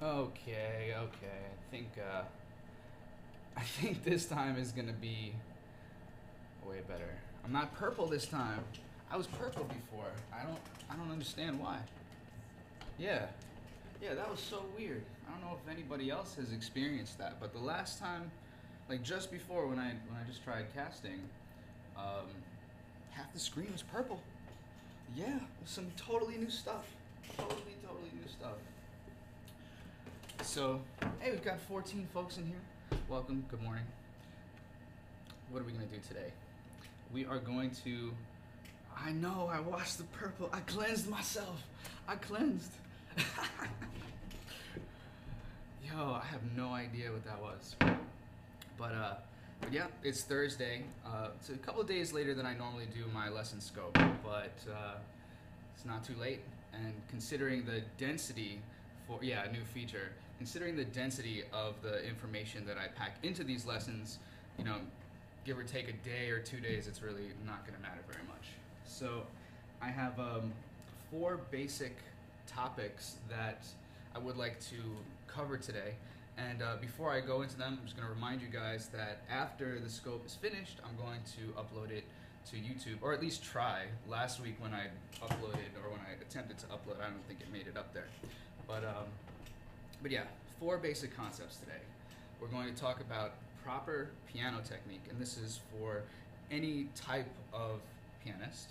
Okay, okay. I think this time is gonna be way better. I'm not purple this time. I was purple before. I don't understand why. Yeah. Yeah, that was so weird. I don't know if anybody else has experienced that, but the last time, like just before when I just tried casting, um, half the screen was purple. Yeah, some totally new stuff. Totally new stuff. So, hey, we've got 14 folks in here. Welcome, good morning. What are we gonna do today? We are going to, I know, I washed the purple. I cleansed myself. I cleansed. Yo, I have no idea what that was. But yeah, it's Thursday. It's a couple of days later than I normally do my lesson scope, but it's not too late. And considering the density for, yeah, a new feature, considering the density of the information that I pack into these lessons, you know, give or take a day or 2 days, it's really not gonna matter very much. So I have 4 basic topics that I would like to cover today. And before I go into them, I'm just going to remind you guys that after the scope is finished, I'm going to upload it to YouTube, or at least try. Last week when I uploaded, or when I attempted to upload, I don't think it made it up there. But yeah, 4 basic concepts today. We're going to talk about proper piano technique, and this is for any type of pianist,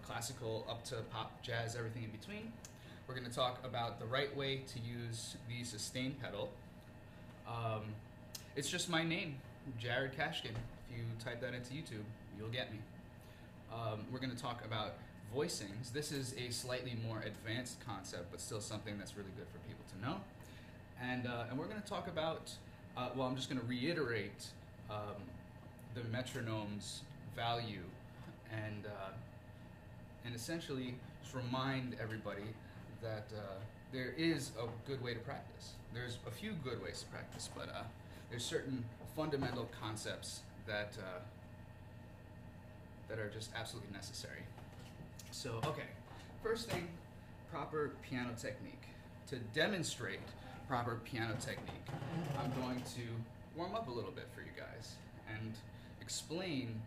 classical up to pop, jazz, everything in between. We're going to talk about the right way to use the sustain pedal. It's just my name, Jared Kashkin. If you type that into YouTube, you'll get me. We're going to talk about voicings. This is a slightly more advanced concept, but still something that's really good for people to know. And we're going to talk about, well, I'm just going to reiterate the metronome's value and essentially just remind everybody that there is a good way to practice. There's a few good ways to practice, but there's certain fundamental concepts that that are just absolutely necessary. So, okay, first thing, proper piano technique. To demonstrate proper piano technique, I'm going to warm up a little bit for you guys and explain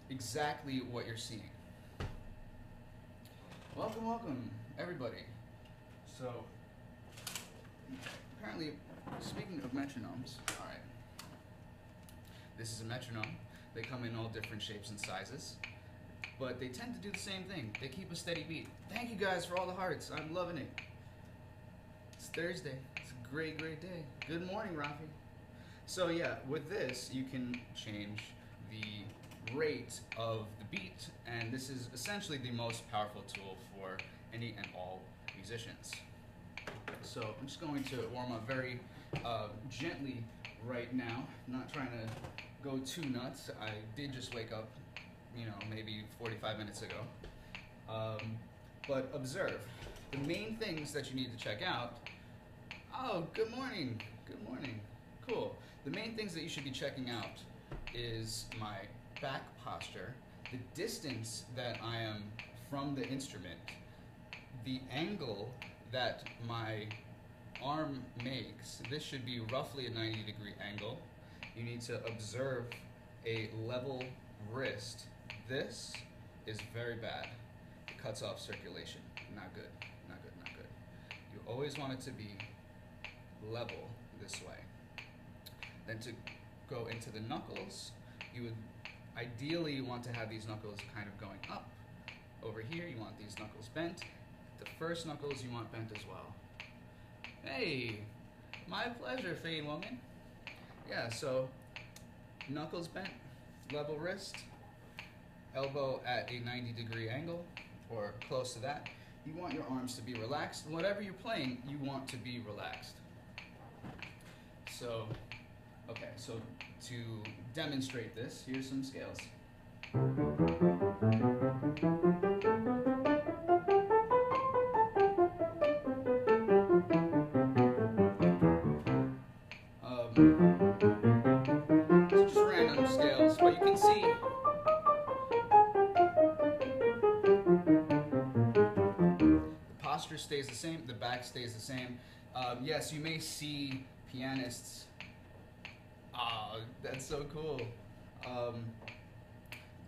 exactly what you're seeing. Welcome, everybody. So, apparently, speaking of metronomes, all right, this is a metronome. They come in all different shapes and sizes, but they tend to do the same thing. They keep a steady beat. Thank you guys for all the hearts. I'm loving it. It's Thursday. It's a great day. Good morning, Rafi. So yeah, with this, you can change the rate of the beat, and this is essentially the most powerful tool for any and all musicians. So I'm just going to warm up very gently right now. I'm not trying to go too nuts. I did just wake up, you know, maybe 45 minutes ago. But observe. The main things that you need to check out. Oh, good morning. Good morning. Cool. The main things that you should be checking out is my back posture, the distance that I am from the instrument, the angle that my arm makes. This should be roughly a 90-degree angle. You need to observe a level wrist. This is very bad. It cuts off circulation. Not good, not good, not good. You always want it to be level this way. Then to go into the knuckles, you would ideally want to have these knuckles kind of going up. Over here, you want these knuckles bent. The first knuckles you want bent as well. Hey, my pleasure, Fade Woman. Yeah, so knuckles bent, level wrist, elbow at a 90-degree angle, or close to that. You want your arms to be relaxed. Whatever you're playing, you want to be relaxed. So, okay, so to demonstrate this, here's some scales. It's just random scales, but you can see the posture stays the same, the back stays the same. Yes, you may see pianists. Ah, that's so cool. Um,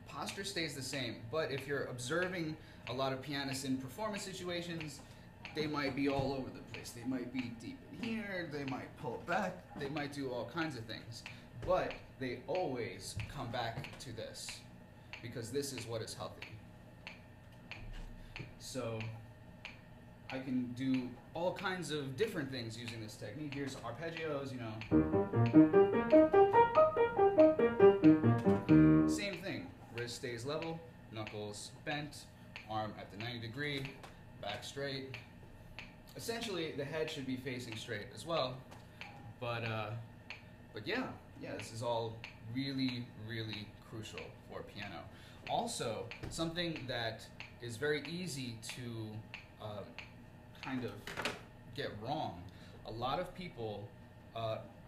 Posture stays the same, but if you're observing a lot of pianists in performance situations, they might be all over the place. They might be deep in here, they might pull it back, they might do all kinds of things. But they always come back to this, because this is what is healthy. So I can do all kinds of different things using this technique. Here's arpeggios, you know. Same thing. Wrist stays level, knuckles bent, arm at the 90-degree, back straight. Essentially, the head should be facing straight as well. But yeah, this is all really, really crucial for piano. Also, something that is very easy to kind of get wrong. A lot of people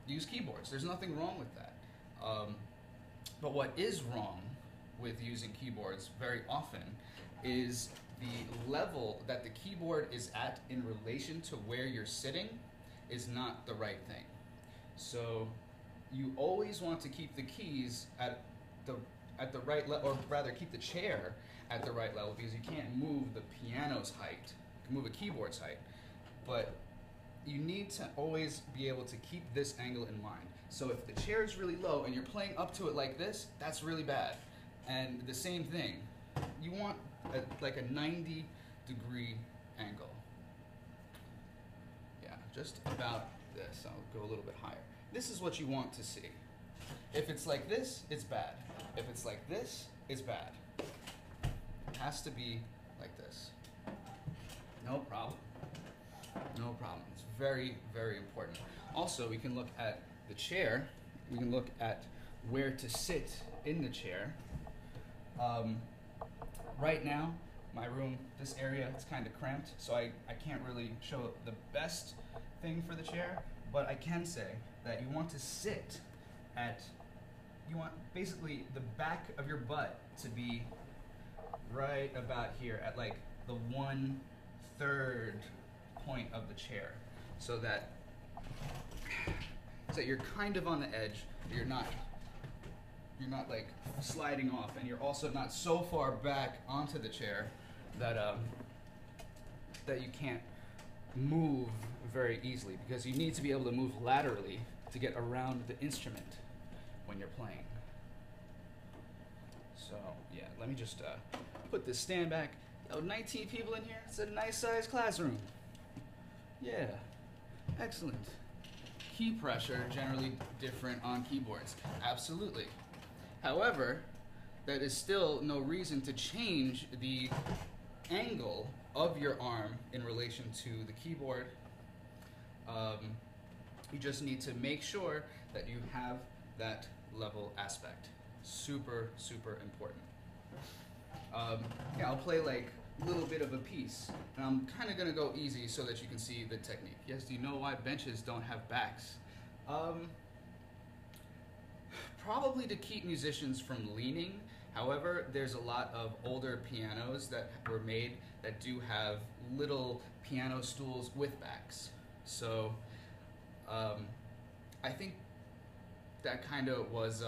use keyboards. There's nothing wrong with that. But what is wrong with using keyboards very often is the level that the keyboard is at in relation to where you're sitting is not the right thing. So you always want to keep the keys at the right level, or rather keep the chair at the right level, because you can't move the piano's height. You can move a keyboard's height, but you need to always be able to keep this angle in mind. So if the chair is really low and you're playing up to it like this, that's really bad. And the same thing, you want like a 90-degree angle. Yeah, just about this. I'll go a little bit higher. This is what you want to see. If it's like this, it's bad. If it's like this, it's bad. It has to be like this. No problem. No problem. It's very, very important. Also, we can look at the chair. We can look at where to sit in the chair. Right now, my room, this area, it's kind of cramped, so I can't really show the best thing for the chair, but I can say that you want to sit at, you want basically the back of your butt to be right about here at like the 1/3 point of the chair, so that you're kind of on the edge, you're not like sliding off, and you're also not so far back onto the chair that that you can't move very easily, because you need to be able to move laterally to get around the instrument when you're playing. So yeah, let me just put this stand back. 19 people in here. It's a nice sized classroom. Yeah, excellent. Key pressure generally different on keyboards. Absolutely. However, that is still no reason to change the angle of your arm in relation to the keyboard. You just need to make sure that you have that level aspect. Super, super important. Yeah, I'll play like a little bit of a piece, and I'm kind of going to go easy so that you can see the technique. Yes, do you know why benches don't have backs? Probably to keep musicians from leaning. However, there's a lot of older pianos that were made that do have little piano stools with backs. So I think that kind of was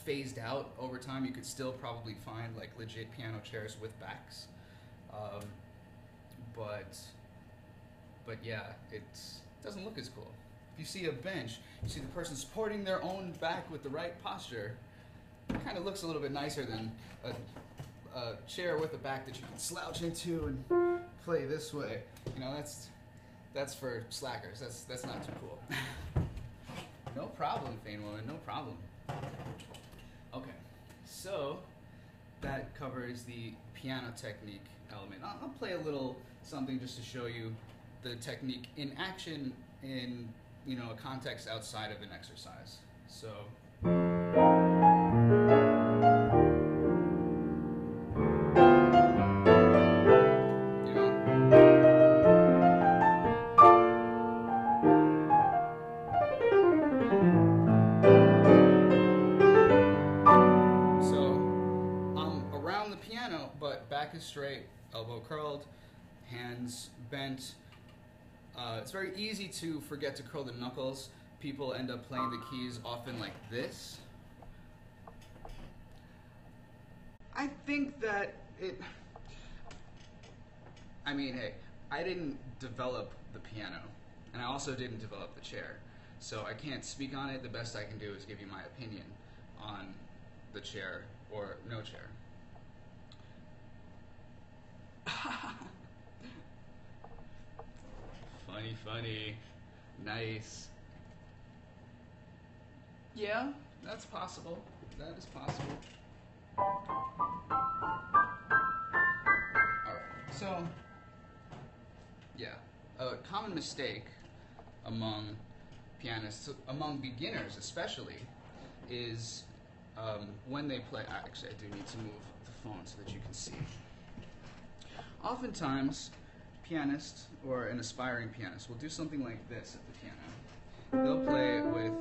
phased out over time. You could still probably find like legit piano chairs with backs, but yeah, it doesn't look as cool. If you see a bench, you see the person supporting their own back with the right posture, it kind of looks a little bit nicer than a chair with a back that you can slouch into and play this way. You know, that's for slackers. That's not too cool. No problem, Fane Woman, no problem. Okay, so that covers the piano technique element. I'll play a little something just to show you the technique in action in, you know, a context outside of an exercise. So. Back is straight, elbow curled, hands bent, It's very easy to forget to curl the knuckles. People end up playing the keys often like this. I think that I mean, hey, I didn't develop the piano, and I also didn't develop the chair, so I can't speak on it. The best I can do is give you my opinion on the chair or no chair. Funny, funny. Nice. Yeah, that's possible. That is possible. Alright, so, yeah. A common mistake among pianists, among beginners especially, is when they play. Actually, I do need to move the phone so that you can see. Oftentimes, pianists or an aspiring pianist will do something like this at the piano. They'll play with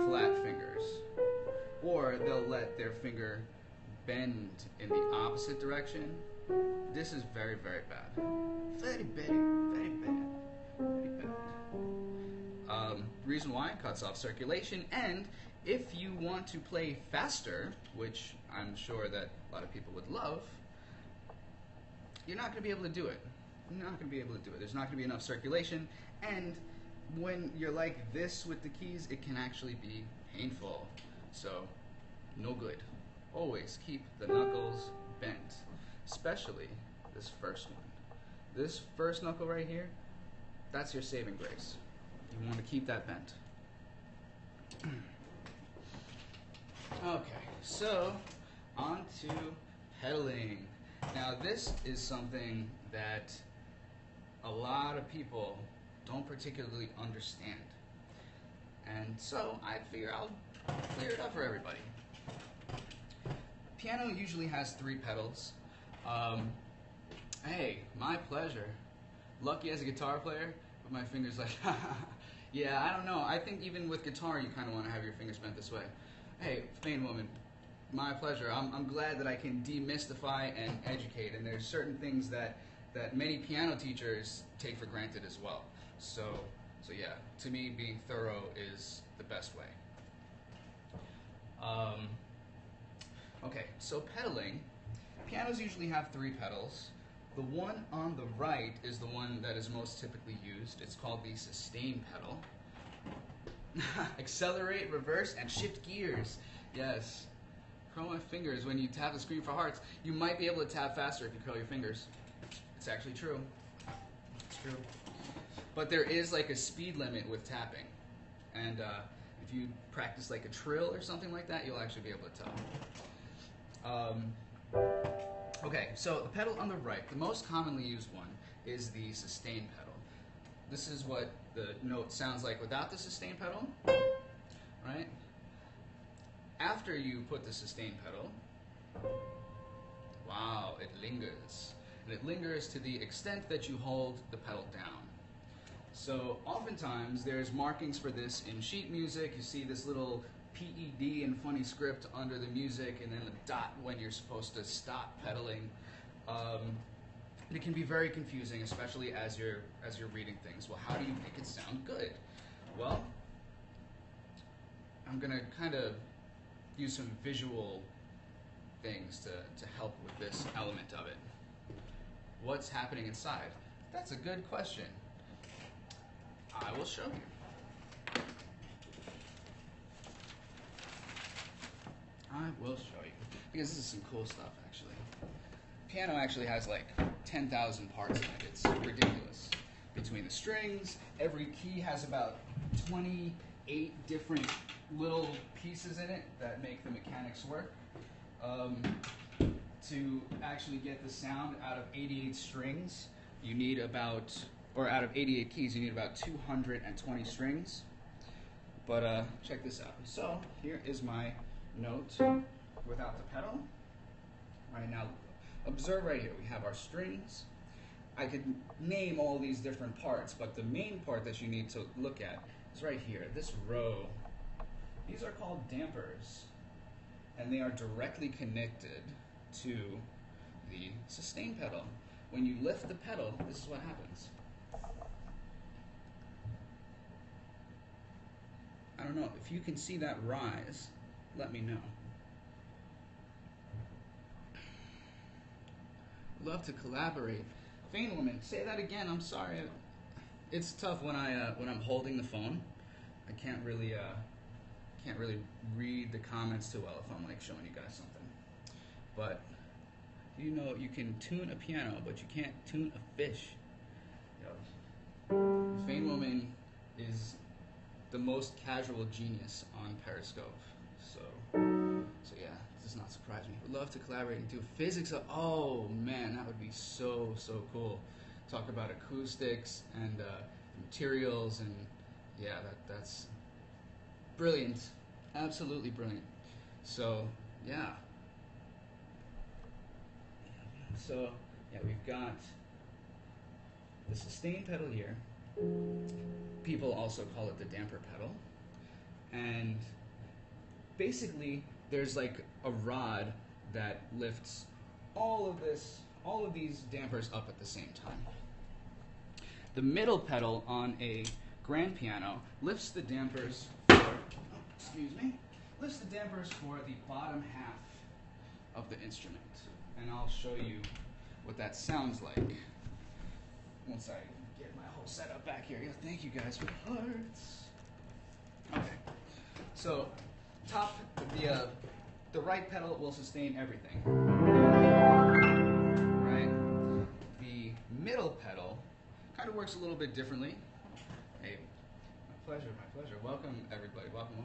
flat fingers, or they'll let their finger bend in the opposite direction. This is very, very bad. Very bad, very bad, very bad. Reason why, it cuts off circulation, and if you want to play faster, which I'm sure that a lot of people would love, you're not going to be able to do it. You're not going to be able to do it. There's not going to be enough circulation, and when you're like this with the keys, it can actually be painful. So, no good. Always keep the knuckles bent, especially this first one. This first knuckle right here, that's your saving grace. You want to keep that bent. Okay, so on to pedaling. Now this is something that a lot of people don't particularly understand. And so I figure I'll clear it up for everybody. Piano usually has 3 pedals. Hey, my pleasure. Lucky as a guitar player, but my fingers like, yeah, I don't know. I think even with guitar, you kind of want to have your fingers bent this way. Hey, Spain woman, my pleasure. I'm glad that I can demystify and educate, and there's certain things that many piano teachers take for granted as well. So yeah, to me, being thorough is the best way. Okay, so pedaling. Pianos usually have 3 pedals. The one on the right is the one that is most typically used. It's called the sustain pedal. Accelerate, reverse, and shift gears. Yes. Curl my fingers when you tap the screen for hearts. You might be able to tap faster if you curl your fingers. It's actually true. It's true. But there is like a speed limit with tapping. And if you practice like a trill or something like that, you'll actually be able to tell. Okay, so the pedal on the right, the most commonly used one, is the sustain pedal. This is what the note sounds like without the sustain pedal, right? After you put the sustain pedal, wow, it lingers. And it lingers to the extent that you hold the pedal down. So oftentimes there's markings for this in sheet music. You see this little PED and funny script under the music, and then a dot when you're supposed to stop pedaling. It can be very confusing, especially as you're reading things. Well, how do you make it sound good? Well, I'm gonna kind of use some visual things to help with this element of it. What's happening inside? That's a good question. I will show you. I will show you, because this is some cool stuff, actually. Piano actually has like 10,000 parts in it. It's ridiculous. Between the strings, every key has about 28 different little pieces in it that make the mechanics work. To actually get the sound out of 88 strings, you need about, or out of 88 keys, you need about 220 strings. But check this out. So here is my note without the pedal. Right now, observe right here. We have our strings. I could name all these different parts, but the main part that you need to look at is right here, this row. These are called dampers, and they are directly connected to the sustain pedal. When you lift the pedal, this is what happens. don't know, if you can see that rise, let me know. Love to collaborate. Vain woman, say that again. I'm sorry. It's tough when I'm holding the phone. I can't really read the comments too well if I'm like showing you guys something. But you know, you can tune a piano, but you can't tune a fish. Yo. Vain woman is the most casual genius on Periscope. So yeah, it does not surprise me. Would love to collaborate and do physics of, oh man, that would be so cool. Talk about acoustics and materials, and yeah, that's brilliant. Absolutely brilliant. So yeah. So yeah, we've got the sustain pedal here. People also call it the damper pedal. And basically there's like a rod that lifts all of these dampers up at the same time. The middle pedal on a grand piano lifts the dampers lifts the dampers for the bottom half of the instrument. And I'll show you what that sounds like once I get my whole setup back here. Thank you guys for the hearts. Okay, so the right pedal will sustain everything. Right? The middle pedal kind of works a little bit differently. Hey, my pleasure. Welcome everybody. Welcome.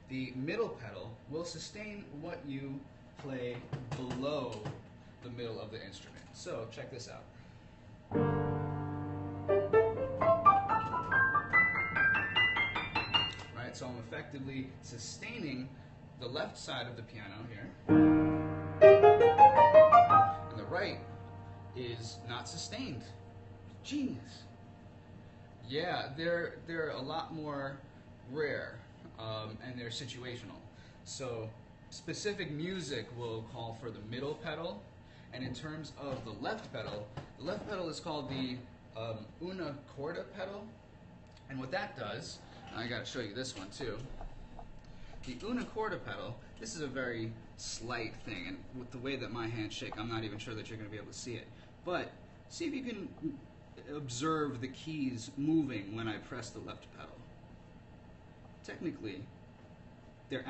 The middle pedal will sustain what you play below the middle of the instrument. So check this out. Right, so I'm effectively sustaining the left side of the piano here, and the right is not sustained. Genius. Yeah, they're a lot more rare, and they're situational. So specific music will call for the middle pedal, and in terms of the left pedal is called the una corda pedal. And what that does, and I got to show you this one too. The una corda pedal, this is a very slight thing, and with the way that my hands shake, I'm not even sure that you're going to be able to see it. But see if you can observe the keys moving when I press the left pedal. Technically, they're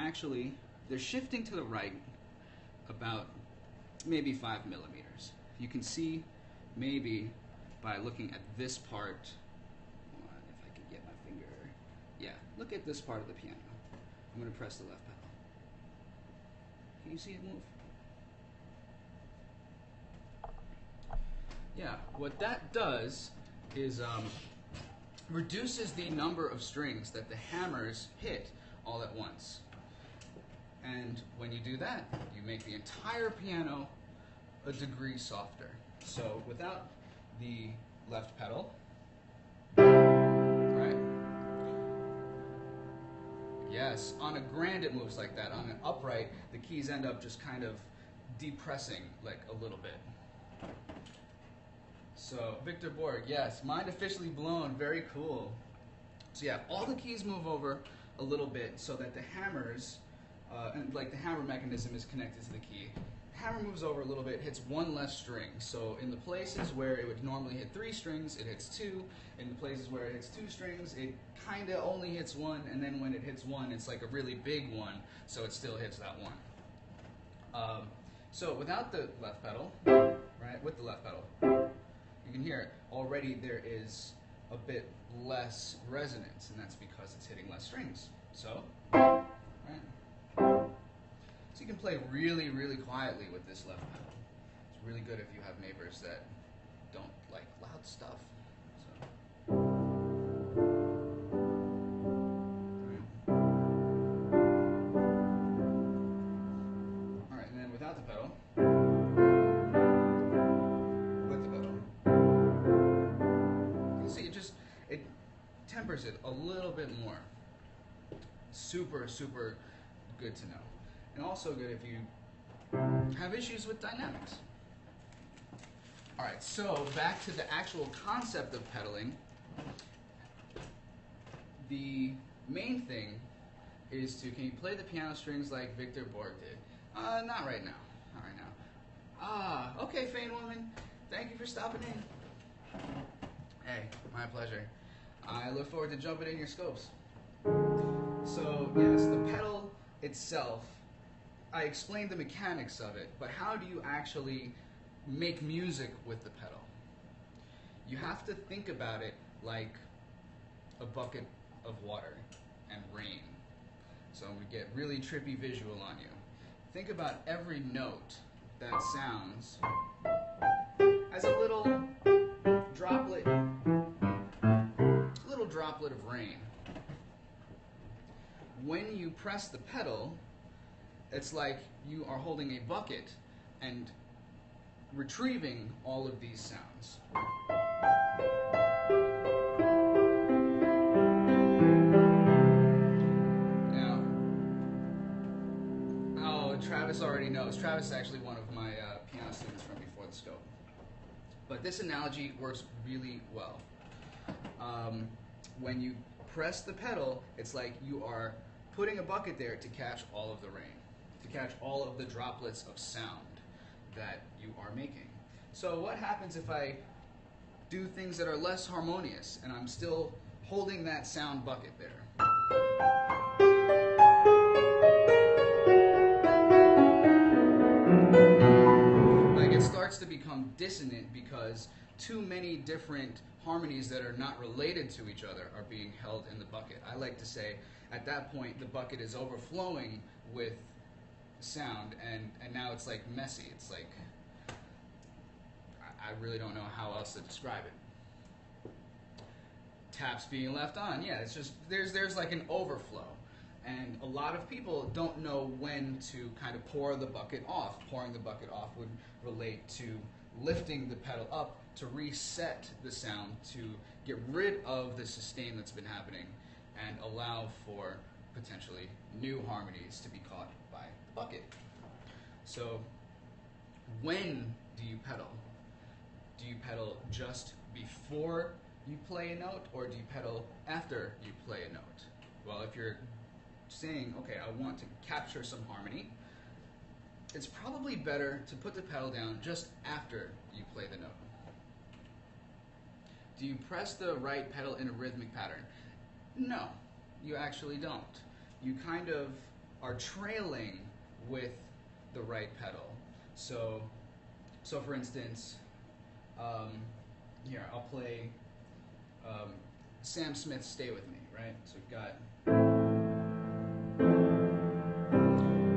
shifting to the right about maybe 5 millimeters. You can see maybe by looking at this part. Hold on, if I can get my finger. Yeah, look at this part of the piano. I'm going to press the left pedal. Can you see it move? Yeah, what that does is reduces the number of strings that the hammers hit all at once. And when you do that, you make the entire piano a degree softer. So without the left pedal, right? Yes, on a grand it moves like that. On an upright, the keys end up just kind of depressing like a little bit. So Victor Borg, yes, mind officially blown, very cool. So yeah, all the keys move over a little bit so that the hammers, and like the hammer mechanism is connected to the key. Hammer moves over a little bit, hits one less string. So in the places where it would normally hit 3 strings, it hits 2. In the places where it hits 2 strings, it kind of only hits 1. And then when it hits 1, it's like a really big one, so it still hits that 1. So without the left pedal, right, with the left pedal, you can hear it. Already there is a bit less resonance, and that's because it's hitting less strings. So, right? So you can play really, really quietly with this left pedal. It's really good if you have neighbors that don't like loud stuff. So. All right, and then without the pedal, with the pedal, you see it tempers it a little bit more. Super, super good to know. And also good if you have issues with dynamics. All right, so back to the actual concept of pedaling. The Main thing is to, can you play the piano strings like Victor Borg did? Not right now. Not right now. Ah, okay, Fane Woman. Thank you for stopping in. Hey, my pleasure. I look forward to jumping in your scopes. So, yes, the pedal itself, I explained the mechanics of it, but how do you actually make music with the pedal? You have to think about it like a bucket of water and rain. So I'm going to get really trippy visual on you. Think about every note that sounds as a little droplet of rain. When you press the pedal, it's like you are holding a bucket and retrieving all of these sounds. Now, oh, Travis already knows. Travis is actually one of my piano students from before the scope. But this analogy works really well. When you press the pedal, it's like you are putting a bucket there to catch all of the rain, to catch all of the droplets of sound that you are making. So what happens if I do things that are less harmonious and I'm still holding that sound bucket there? Like, it starts to become dissonant because too many different harmonies that are not related to each other are being held in the bucket. I like to say, at that point, the bucket is overflowing with sound, and now it's like messy. It's like, I really don't know how else to describe it. Taps being left on, yeah, it's just, there's like an overflow. And a lot of people don't know when to kind of pour the bucket off. Pouring the bucket off would relate to lifting the pedal up to reset the sound, to get rid of the sustain that's been happening and allow for potentially new harmonies to be caught by the bucket. So when do you pedal? Do you pedal just before you play a note, or do you pedal after you play a note? Well, if you're saying, okay, I want to capture some harmony, it's probably better to put the pedal down just after you play the note. Do you press the right pedal in a rhythmic pattern? No, you actually don't. You kind of are trailing with the right pedal. So for instance, here, I'll play Sam Smith's Stay With Me, right? So we've got,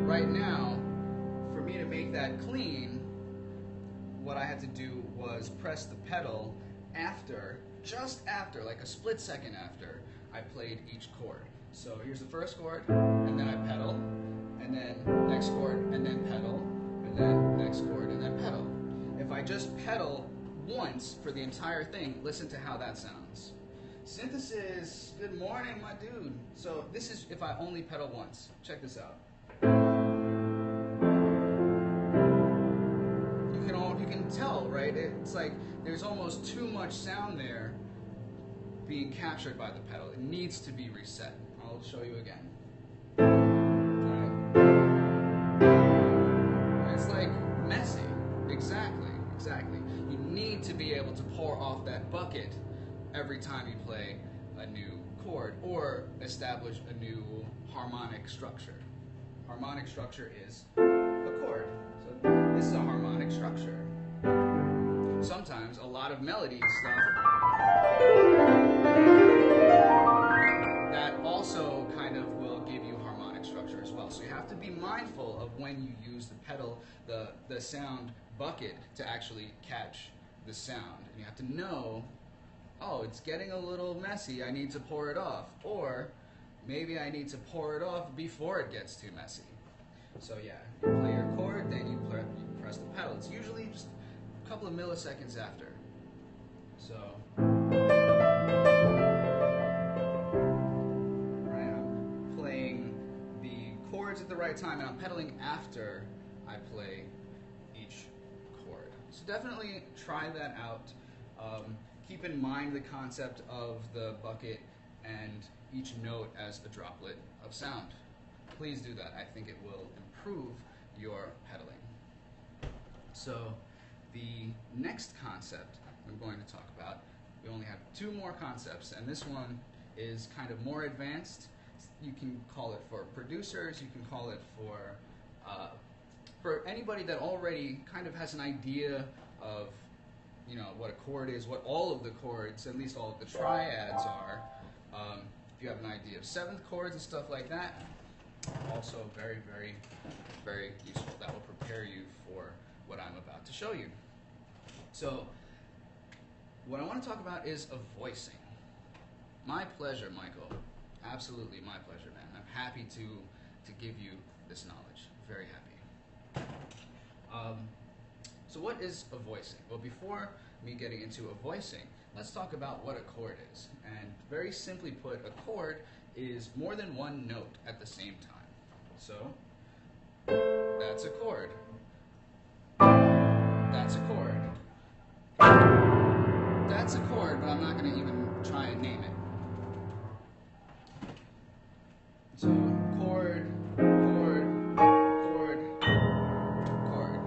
right now, for me to make that clean, what I had to do was press the pedal after, just after, like a split second after I played each chord. So here's the first chord, and then I pedal, and then next chord, and then pedal, and then next chord, and then pedal. If I just pedal once for the entire thing, listen to how that sounds. Synthesis, good morning, my dude. So this is if I only pedal once. Check this out. You can tell, right? It's like there's almost too much sound there being captured by the pedal. It needs to be reset. I'll show you again. Right. It's like messy. Exactly. You need to be able to pour off that bucket every time you play a new chord or establish a new harmonic structure. Harmonic structure is a chord. So this is a harmonic structure. Sometimes a lot of melody stuff that also kind of will give you harmonic structure as well. So you have to be mindful of when you use the pedal, the sound bucket, to actually catch the sound. And you have to know, oh, it's getting a little messy, I need to pour it off. Or maybe I need to pour it off before it gets too messy. So yeah, you play your chord, then you press the pedal. It's usually just a couple of milliseconds after. So, right, I'm playing the chords at the right time, and I'm pedaling after I play each chord. So definitely try that out. Keep in mind the concept of the bucket and each note as a droplet of sound. Please do that. I think it will improve your pedaling. So the next concept I'm going to talk about, we only have 2 more concepts, and this one is kind of more advanced. You can call it for producers, you can call it for anybody that already kind of has an idea of, you know, what a chord is, what all of the chords, at least all of the triads are. If you have an idea of 7th chords and stuff like that, also very, very, very useful. That will prepare you for what I'm about to show you. So, what I want to talk about is a voicing. My pleasure, Michael. Absolutely my pleasure, man. I'm happy to give you this knowledge. Very happy. So what is a voicing? Well, before me getting into a voicing, let's talk about what a chord is. And very simply put, a chord is more than one note at the same time. So, that's a chord. That's a chord. That's a chord, but I'm not going to even try and name it. So, chord, chord, chord, chord.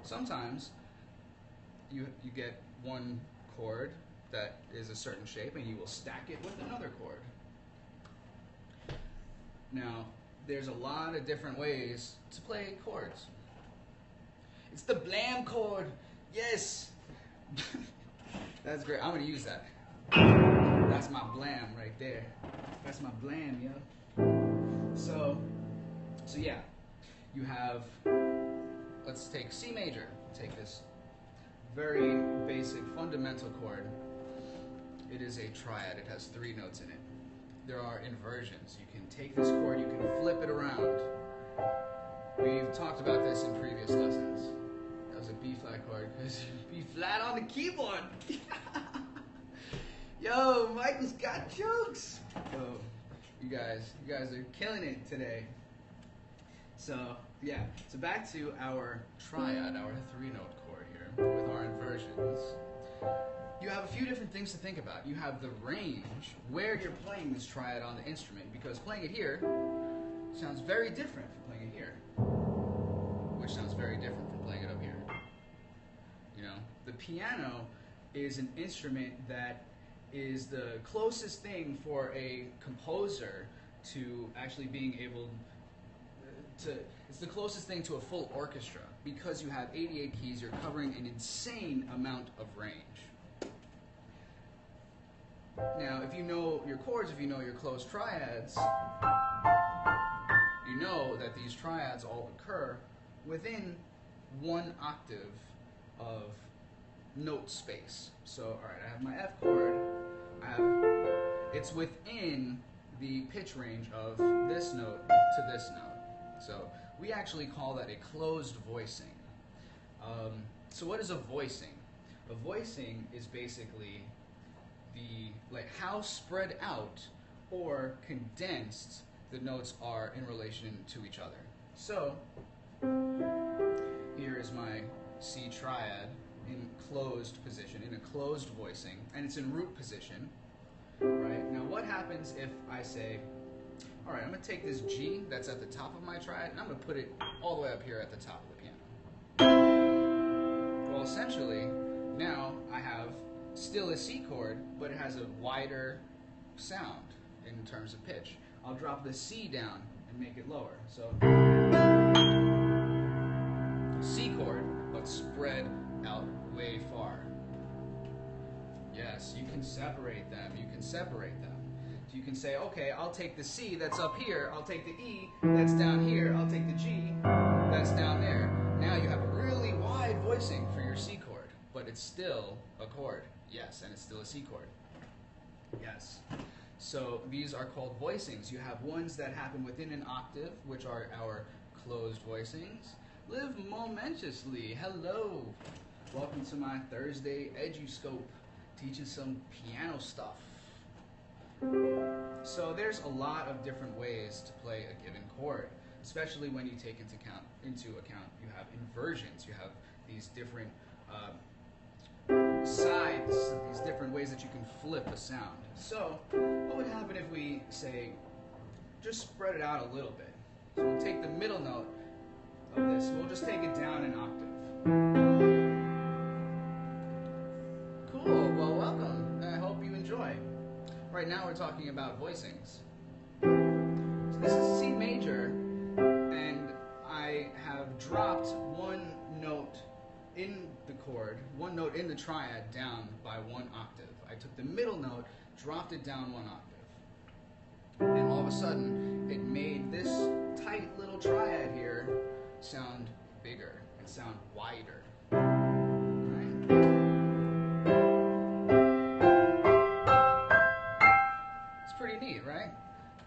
Sometimes you get one chord that is a certain shape and you will stack it with another chord. Now, there's a lot of different ways to play chords. It's the blam chord. Yes. That's great. I'm going to use that. That's my blam right there. That's my blam, yo. So yeah, you have, let's take C major. Take this very basic fundamental chord. It is a triad. It has 3 notes in it. There are inversions. You can take this chord, you can flip it around. We've talked about this in previous lessons. That was a B flat chord because B flat on the keyboard. Yo, Michael's got jokes. Yo, you guys are killing it today. So yeah, so back to our triad, our 3-note chord here with our inversions. You have a few different things to think about. You have the range where you're playing this triad on the instrument, because playing it here sounds very different from playing it here, which sounds very different from playing it up here. You know, the piano is an instrument that is the closest thing for a composer to actually being able to, it's the closest thing to a full orchestra, because you have 88 keys, you're covering an insane amount of range. Now, if you know your chords, if you know your closed triads, you know that these triads all occur within 1 octave of note space. So, alright, I have my F chord, it's within the pitch range of this note to this note. So, we actually call that a closed voicing. So what is a voicing? A voicing is basically how spread out or condensed the notes are in relation to each other. So, here is my C triad in closed position, in a closed voicing, and it's in root position, right? Now what happens if I say, alright, I'm going to take this G that's at the top of my triad, and I'm going to put it all the way up here at the top of the piano. Well, essentially, now I have still a C chord, but it has a wider sound in terms of pitch. I'll drop the C down and make it lower. So, C chord, but spread out way far. Yes, you can separate them. You can separate them. So you can say, okay, I'll take the C that's up here, I'll take the E that's down here, I'll take the G that's down there. Now you have a really wide voicing for your C chord, but it's still a chord. Yes, and it's still a C chord. Yes. So these are called voicings. You have ones that happen within an octave, which are our closed voicings. Live momentously. Hello. Welcome to my Thursday Eduscope, teaching some piano stuff. So there's a lot of different ways to play a given chord, especially when you take into account you have inversions. You have these different sides, these different ways that you can flip a sound. So, what would happen if we say, just spread it out a little bit? So we'll take the middle note of this, we'll just take it down an octave. Cool, well welcome, I hope you enjoy. Right now we're talking about voicings. So this is C major, and I have dropped one note in the chord, one note in the triad down by one octave. I took the middle note, dropped it down one octave. And all of a sudden, it made this tight little triad here sound bigger and sound wider. Right? It's pretty neat, right?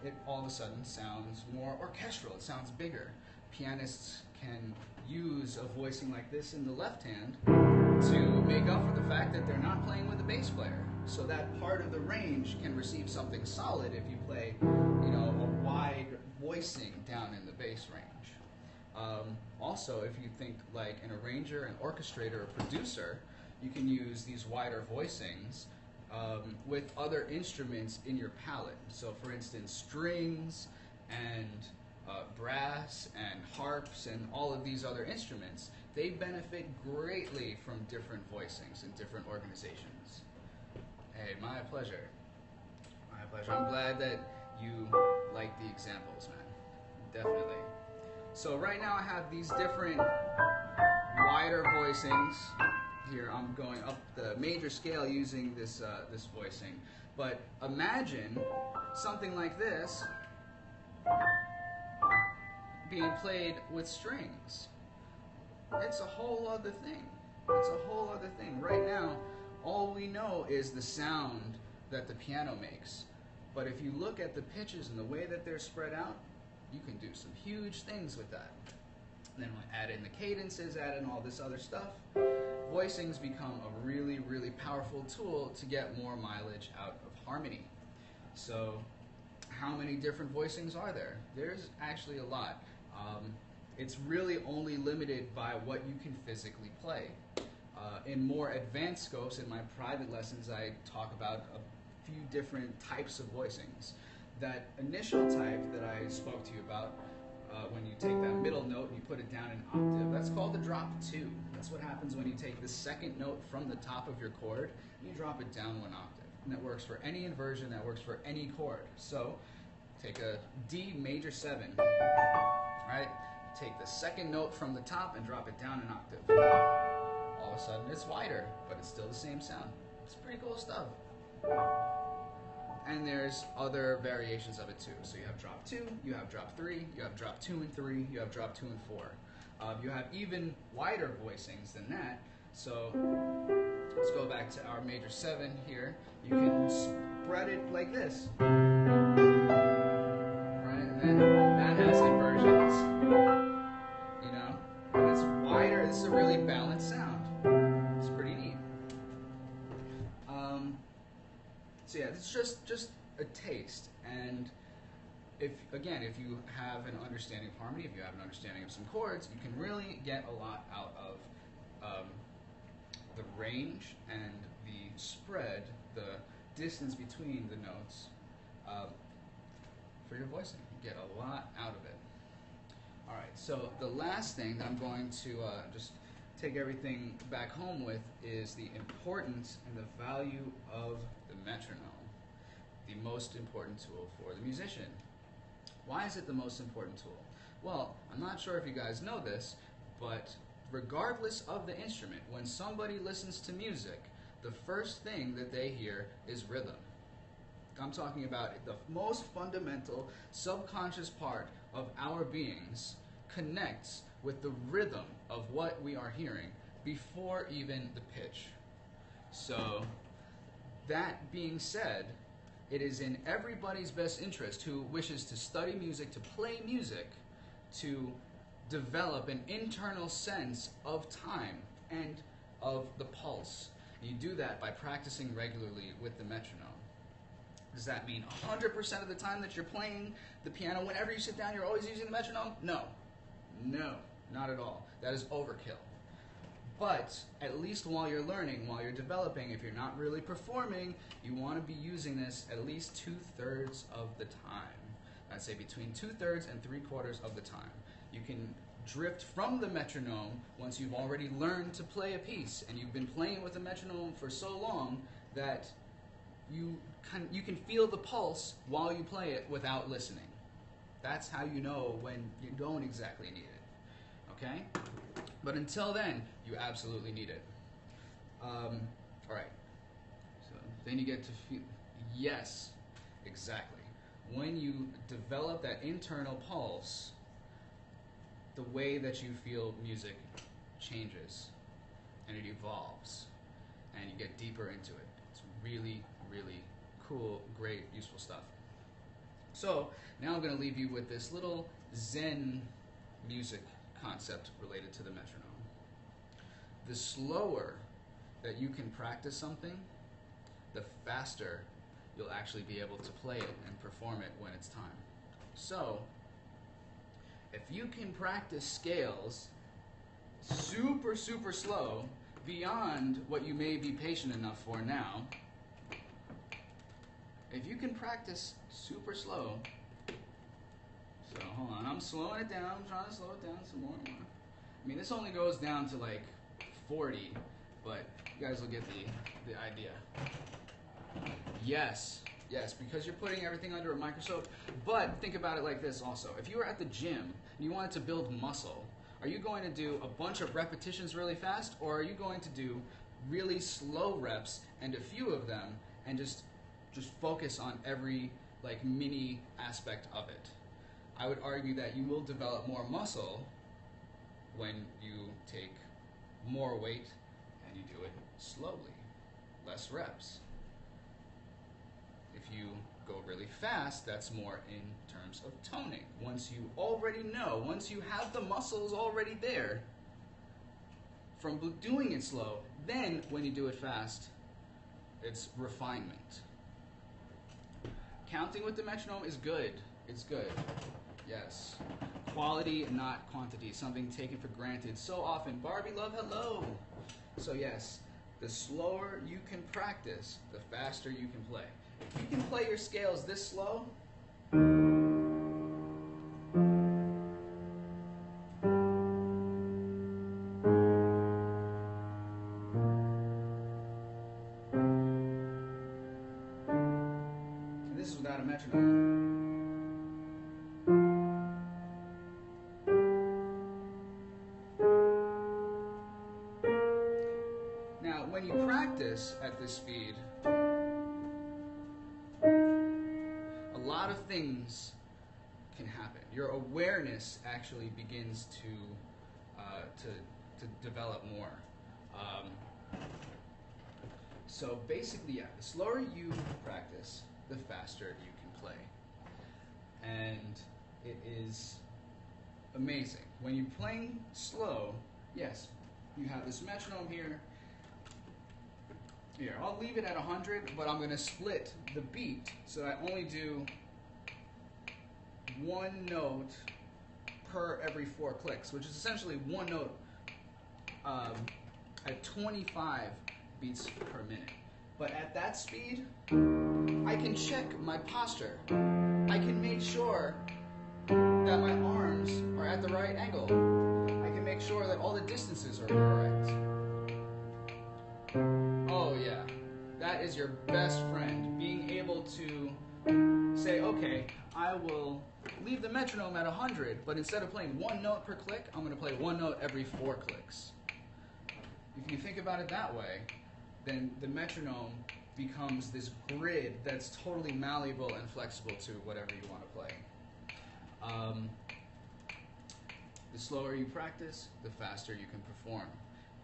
It all of a sudden sounds more orchestral, it sounds bigger. Pianists can use a voicing like this in the left hand to make up for the fact that they're not playing with a bass player. So that part of the range can receive something solid if you play, you know, a wide voicing down in the bass range. Also, if you think like an arranger, an orchestrator, a producer, you can use these wider voicings with other instruments in your palette. So for instance, strings and brass and harps and all of these other instruments, they benefit greatly from different voicings in different organizations. Hey, my pleasure. My pleasure. I'm glad that you like the examples, man. Definitely. So right now I have these different wider voicings. Here I'm going up the major scale using this voicing. But imagine something like this being played with strings. It's a whole other thing. It's a whole other thing. Right now, all we know is the sound that the piano makes. But if you look at the pitches and the way that they're spread out, you can do some huge things with that. And then we'll add in the cadences, add in all this other stuff. Voicings become a really, really powerful tool to get more mileage out of harmony. So, how many different voicings are there? There's actually a lot. It's really only limited by what you can physically play. In more advanced scopes, in my private lessons, I talk about a few different types of voicings. That initial type that I spoke to you about, when you take that middle note and you put it down an octave, that's called the drop 2. That's what happens when you take the second note from the top of your chord and you drop it down one octave. And that works for any inversion, that works for any chord. So, take a D major 7, right? Take the second note from the top and drop it down an octave. All of a sudden it's wider, but it's still the same sound. It's pretty cool stuff. And there's other variations of it too. So you have drop 2, you have drop 3, you have drop 2 and 3, you have drop 2 and 4. You have even wider voicings than that. So let's go back to our major 7 here. You can spread it like this. And then that has inversions, you know, and it's wider. This is a really balanced sound. It's pretty neat. So yeah, it's just a taste. And if you have an understanding of harmony, if you have an understanding of some chords, you can really get a lot out of the range and the spread, the distance between the notes for your voicing. Get a lot out of it. All right, so the last thing that I'm going to just take everything back home with is the importance and the value of the metronome, the most important tool for the musician. Why is it the most important tool? Well, I'm not sure if you guys know this, but regardless of the instrument, when somebody listens to music, the first thing that they hear is rhythm. I'm talking about the most fundamental subconscious part of our beings connects with the rhythm of what we are hearing before even the pitch. So, that being said, it is in everybody's best interest who wishes to study music, to play music, to develop an internal sense of time and of the pulse. And you do that by practicing regularly with the metronome. Does that mean 100% of the time that you're playing the piano, whenever you sit down, you're always using the metronome? No. No, not at all. That is overkill. But at least while you're learning, while you're developing, if you're not really performing, you want to be using this at least 2/3 of the time. I'd say between 2/3 and 3/4 of the time. You can drift from the metronome once you've already learned to play a piece and you've been playing with the metronome for so long that you can feel the pulse while you play it without listening. That's how you know when you don't exactly need it. Okay? But until then, you absolutely need it. All right. So then you get to feel. Yes, exactly. When you develop that internal pulse, the way that you feel music changes and it evolves and you get deeper into it. It's really, really cool, great, useful stuff. So now I'm going to leave you with this little Zen music concept related to the metronome. The slower that you can practice something, the faster you'll actually be able to play it and perform it when it's time. So, if you can practice scales super, super slow, beyond what you may be patient enough for now, if you can practice super slow, so hold on, I'm slowing it down, I'm trying to slow it down some more and more. I mean, this only goes down to like 40, but you guys will get the idea. Yes, because you're putting everything under a microscope. But think about it like this also. If you were at the gym and you wanted to build muscle, are you going to do a bunch of repetitions really fast, or are you going to do really slow reps and a few of them and just focus on every like mini aspect of it? I would argue that you will develop more muscle when you take more weight and you do it slowly, less reps. If you go really fast, that's more in terms of toning. Once you already know, once you have the muscles already there from doing it slow, then when you do it fast, it's refinement. Counting with the metronome is good. It's good. Yes. Quality, not quantity. Something taken for granted so often. Barbie love, hello. So yes, the slower you can practice, the faster you can play. If you can play your scales this slow, and this is without a metronome. Now, when you practice at this speed, a lot of things can happen. Your awareness actually begins to develop more. So basically, yeah, the slower you practice, the faster you can play. And it is amazing. When you're playing slow, yes, you have this metronome here. Here, I'll leave it at 100, but I'm going to split the beat so that I only do one note per every 4 clicks, which is essentially one note at 25 beats per minute. But at that speed, I can check my posture. I can make sure that my arms are at the right angle. I can make sure that all the distances are correct. Oh yeah, that is your best friend. Being able to say, okay, I will leave the metronome at 100, but instead of playing one note per click, I'm going to play one note every 4 clicks. If you think about it that way, then the metronome becomes this grid that's totally malleable and flexible to whatever you want to play. The slower you practice, the faster you can perform.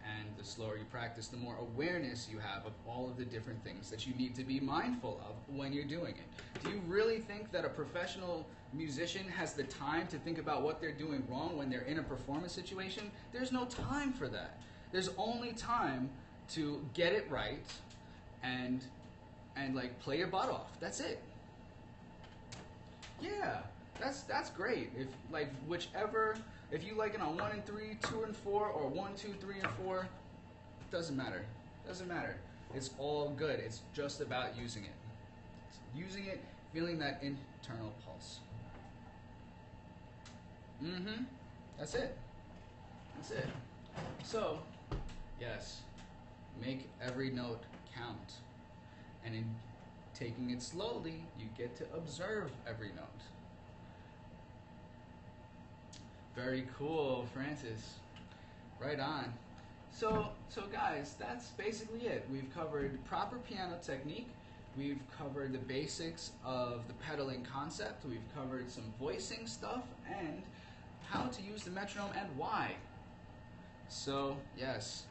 And the slower you practice, the more awareness you have of all of the different things that you need to be mindful of when you're doing it. Do you really think that a professional musician has the time to think about what they're doing wrong when they're in a performance situation? There's no time for that. There's only time to get it right and like play your butt off. That's it. Yeah, that's great. If like whichever, if you like it on 1 and 3, 2 and 4, or 1, 2, 3 and 4, doesn't matter. Doesn't matter. It's all good. It's just about using it. Using it, feeling that internal pulse. That's it. That's it. So, yes, make every note count. And in taking it slowly, you get to observe every note. Very cool, Francis. Right on. So guys, that's basically it. We've covered proper piano technique. We've covered the basics of the pedaling concept. We've covered some voicing stuff and how to use the metronome and why. So yes,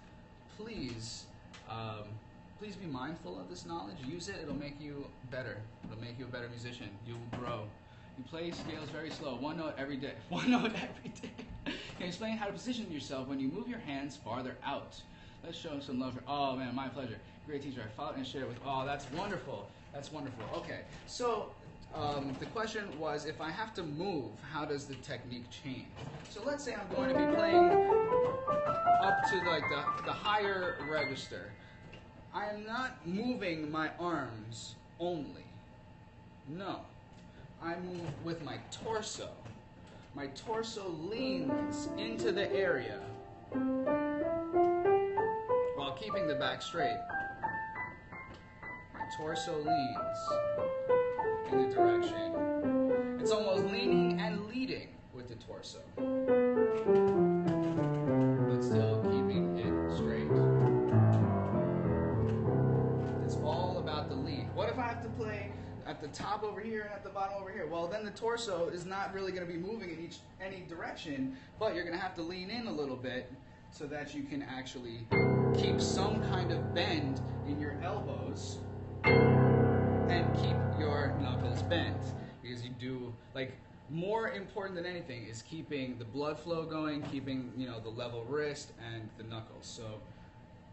please be mindful of this knowledge. Use it. It'll make you better. It'll make you a better musician. You will grow. You play scales very slow. One note every day. One note every day. Can you explain how to position yourself when you move your hands farther out? Let's show some love. Oh man, my pleasure. Great teacher. I followed and shared with. Oh, that's wonderful. That's wonderful. Okay, so the question was, if I have to move, how does the technique change? So let's say I'm going to be playing up to like the higher register. I am not moving my arms only. No. I move with my torso. My torso leans into the area while keeping the back straight. My torso leans in the direction. It's almost leaning and leading with the torso, but still keeping it straight. It's all about the lead. What if I have to play at the top over here and at the bottom over here? Well, then the torso is not really going to be moving in any direction, but you're going to have to lean in a little bit so that you can actually keep some kind of bend in your elbows and keep your knuckles bent. Because you do, like, more important than anything is keeping the blood flow going, keeping, you know, the level wrist and the knuckles. So,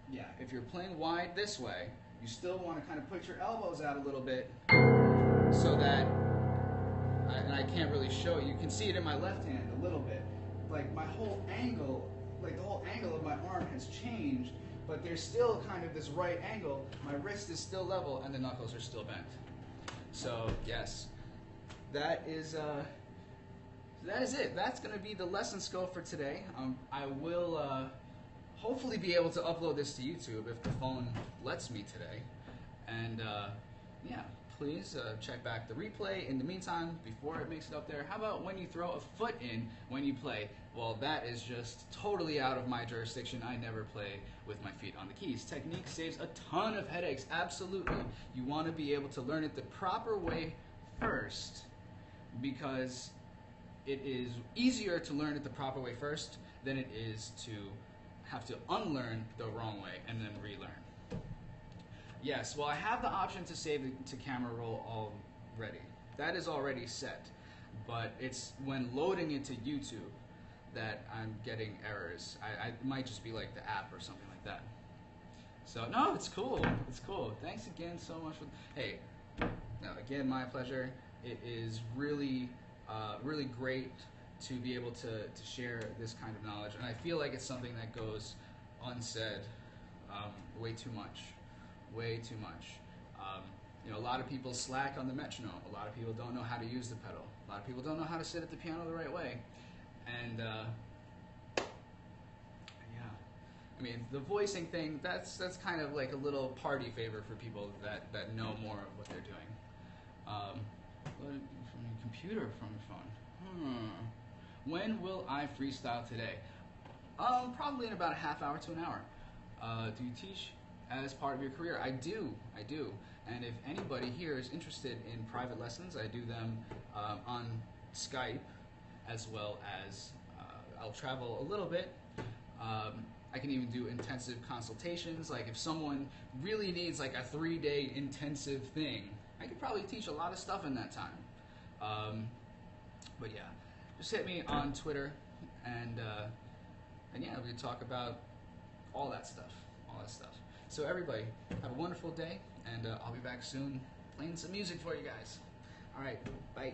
yeah, if you're playing wide this way, you still want to kind of put your elbows out a little bit so that, and I can't really show you can see it in my left hand a little bit, like my whole angle, like the whole angle of my arm has changed, but there's still kind of this right angle, my wrist is still level and the knuckles are still bent. So yes, that is it. That's going to be the lesson scope for today. I will hopefully be able to upload this to YouTube if the phone lets me today. And yeah, please check back the replay. In the meantime, before it makes it up there, how about when you throw a foot in when you play? Well, that is just totally out of my jurisdiction. I never play with my feet on the keys. Technique saves a ton of headaches, absolutely. You want to be able to learn it the proper way first, because it is easier to learn it the proper way first than it is to have to unlearn the wrong way and then relearn. Yes, well, I have the option to save it to camera roll already. That is already set, but it's when loading it to YouTube that I'm getting errors. It might just be like the app or something like that. So no, it's cool. It's cool. Thanks again so much for. Hey, no, again, my pleasure. It is really, really great to be able to share this kind of knowledge, and I feel like it's something that goes unsaid way too much. Way too much. You know, a lot of people slack on the metronome. A lot of people don't know how to use the pedal. A lot of people don't know how to sit at the piano the right way. And yeah, I mean, the voicing thing, that's kind of like a little party favor for people that know more of what they're doing. From your computer, from your phone. When will I freestyle today? Probably in about a half hour to an hour. Do you teach as part of your career? I do. And if anybody here is interested in private lessons, I do them on Skype, as well as I'll travel a little bit. I can even do intensive consultations. Like if someone really needs like a 3-day intensive thing, I could probably teach a lot of stuff in that time. But yeah, just hit me on Twitter, and yeah, we can talk about all that stuff. So everybody, have a wonderful day, and I'll be back soon playing some music for you guys. All right, bye.